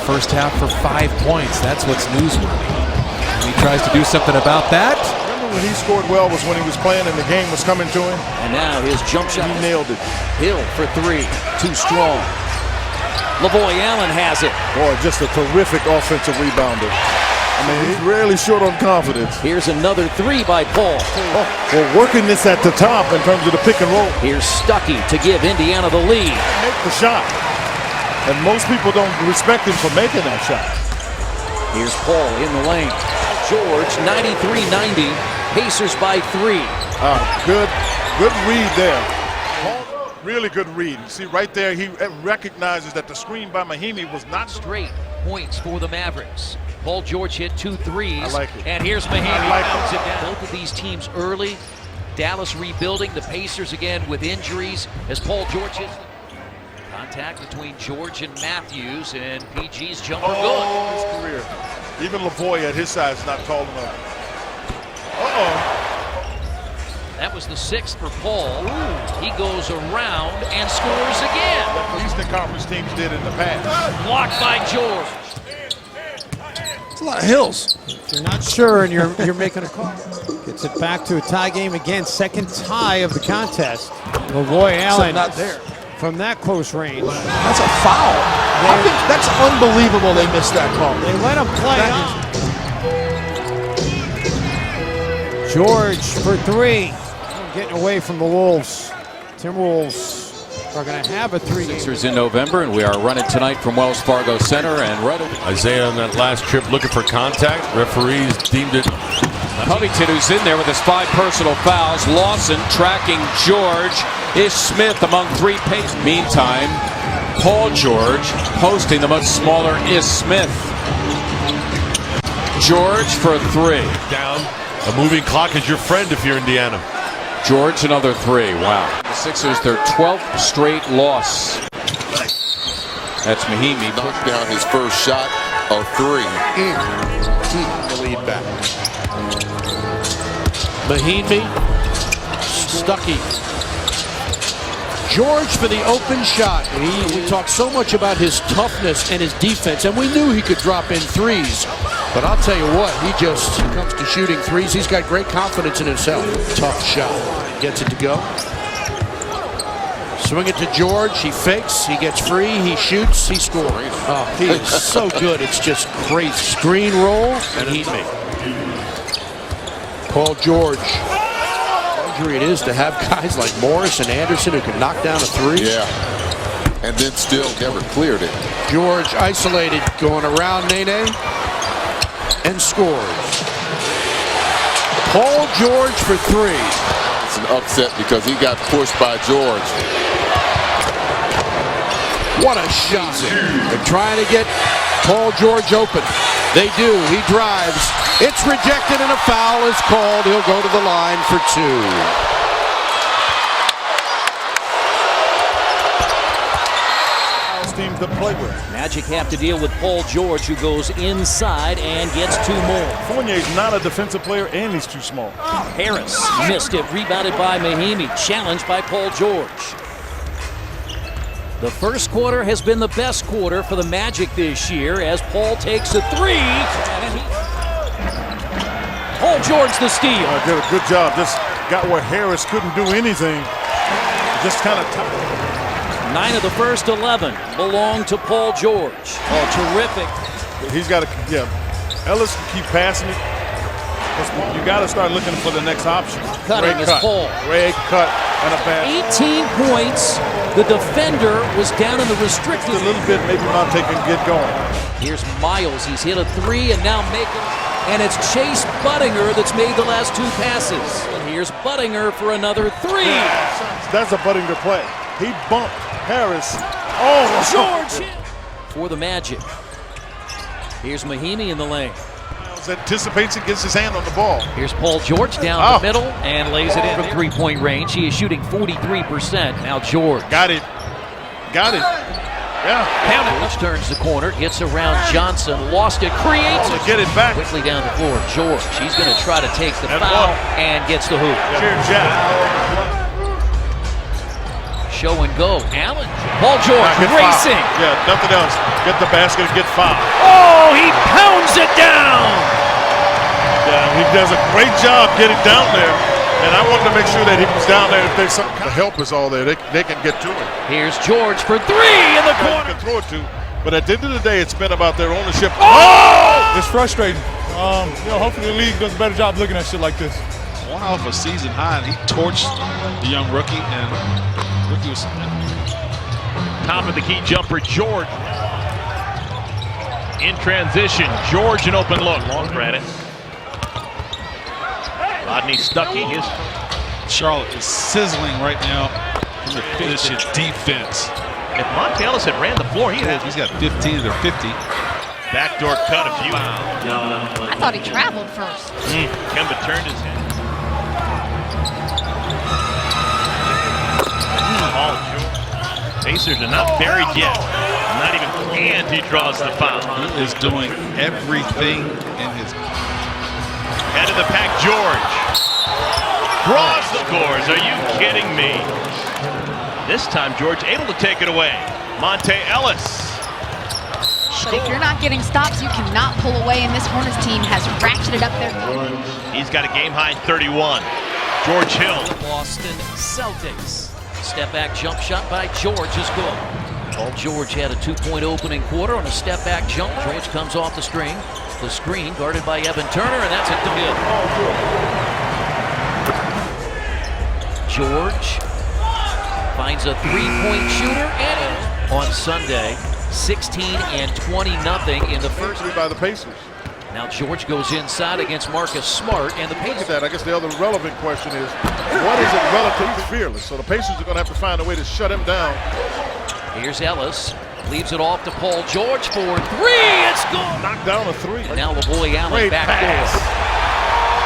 first half for 5 points. That's what's newsworthy. And he tries to do something about that. Remember when he scored well was when he was playing and the game was coming to him? And now his jump shot. He nailed it. Hill for three. Too strong. Lavoy Allen has it. Boy, just a terrific offensive rebounder. I mean, he's rarely short on confidence. Here's another three by Paul. Well, working this at the top in terms of the pick and roll. Here's Stuckey to give Indiana the lead. Make the shot. And most people don't respect him for making that shot. Here's Paul in the lane. George, 93-90. Pacers by three. Good read there. Paul, really good read. See, right there, he recognizes that the screen by Mahinmi was not Straight points for the Mavericks. Paul George hit 2 threes. I like it. And here's Mahinmi. I like it. Down. Both of these teams early. Dallas rebuilding. The Pacers again with injuries as Paul George hits. Contact between George and Matthews, and PG's jumper good. His career. Even Lavoy at his size is not tall enough. That was the sixth for Paul. He goes around and scores again. What Eastern Conference teams did in the past. Blocked by George. It's a lot of hills. If you're not sure and you're making a call. Gets it back to a tie game again. Second tie of the contest. Lavoy Allen not there. from that close range. That's a foul. I think that's unbelievable they missed that call. They let him play on. George for three. Getting away from the Wolves. Timberwolves are going to have a three-game. Sixers in November, and we are running tonight from Wells Fargo Center. And right Isaiah on that last trip looking for contact. Referees deemed it. Covington, who's in there with his 5 personal fouls. Lawson tracking George. Ish Smith among 3 pace. Meantime, Paul George posting the much smaller Ish Smith. George for 3. Down. A moving clock is your friend if you're Indiana. George another 3. Wow. The Sixers their 12th straight loss. That's Mahinmi. Knocked down his first shot of 3. Keep the lead back. Mahinmi, Stuckey. George for the open shot. We talked so much about his toughness and his defense, and we knew he could drop in threes. But I'll tell you what, he just comes to shooting threes. He's got great confidence in himself. Tough shot. Gets it to go. Swing it to George. He fakes. He gets free. He shoots. He scores. Oh, he is so good. It's just great. Screen roll. And Mahinmi. Paul George. Injury it is to have guys like Morris and Anderson who can knock down a three. Yeah. And then still never cleared it. George isolated, going around Nene. And scores. Paul George for 3. It's an upset because he got pushed by George. What a shot. They're trying to get Paul George open. They do. He drives. It's rejected and a foul is called. He'll go to the line for 2. Teams to play with. Magic have to deal with Paul George, who goes inside and gets 2 more. Fournier's not a defensive player, and he's too small. Harris missed it, rebounded by Mahinmi, challenged by Paul George. The first quarter has been the best quarter for the Magic this year as Paul takes a 3. And Paul George the steal. Did a good job. Just got where Harris couldn't do anything. Just kind of tough. 9 of the first 11 belong to Paul George. Oh, terrific. He's got to, Ellis can keep passing it. You got to start looking for the next option. Cutting is Paul. Great cut and a pass. 18 points. The defender was down in the restricted. Just a little bit, maybe Monte can get going. Here's Miles. He's hit a 3 and now making. And it's Chase Budinger that's made the last 2 passes. And here's Budinger for another 3. That's a Budinger play. He bumped Harris. Oh, George for the Magic. Here's Mahinmi in the lane. Miles anticipates and gets his hand on the ball. Here's Paul George down the middle and lays it in from 3-point range. He is shooting 43%. Now George. Got it. Yeah. Pound it. Turns the corner, gets around Johnson, lost it, creates it. Get it back. Quickly down the floor. George. He's going to try to take the foul and gets the hoop. Jack. Show and go. Allen. Paul George Get racing. fouled. Yeah, nothing else. Get the basket and get fouled. Oh, he pounds it down. Yeah, he does a great job getting down there. And I wanted to make sure that he was down there. If there's some the help is all there, they can get to him. Here's George for three in the You corner. can throw it to. But at the end of the day, it's been about their ownership. It's frustrating. Hopefully the league does a better job looking at shit like this. One off a season high, and he torched the young rookie, and rookie was Top of the key jumper, George. In transition, George an open look. Long credit. Rodney Stuckey, his Charlotte is sizzling right now from the finish and defense. if Monte Ellis had ran the floor, He's got 15 of their 50. backdoor cut a few. I thought he traveled first. Kemba turned his head. Paul George. Pacers are not buried yet. Not even and he draws the foul. He is doing everything in his Head of the pack, George. Draws the scores. Are you kidding me? This time, George able to take it away. Monte Ellis. But if you're not getting stops, you cannot pull away, and this Hornets team has ratcheted up their game. He's got a game-high 31. George Hill. Boston Celtics. Step back jump shot by George is good. Paul George had a 2-point opening quarter on a step back jump. George comes off the string. The screen guarded by Evan Turner, and that's a good. George finds a 3-point shooter, and on Sunday, 16 and 20-0 in the first. By the Pacers. Now George goes inside against Marcus Smart, and the Look Pacers. at that. I guess the other relevant question is, what is it relative to fearless? So the Pacers are going to have to find a way to shut him down. Here's Ellis. Leaves it off to Paul George for three. It's good. Knocked down a three. And now LaVoy Allen Great back pass. door.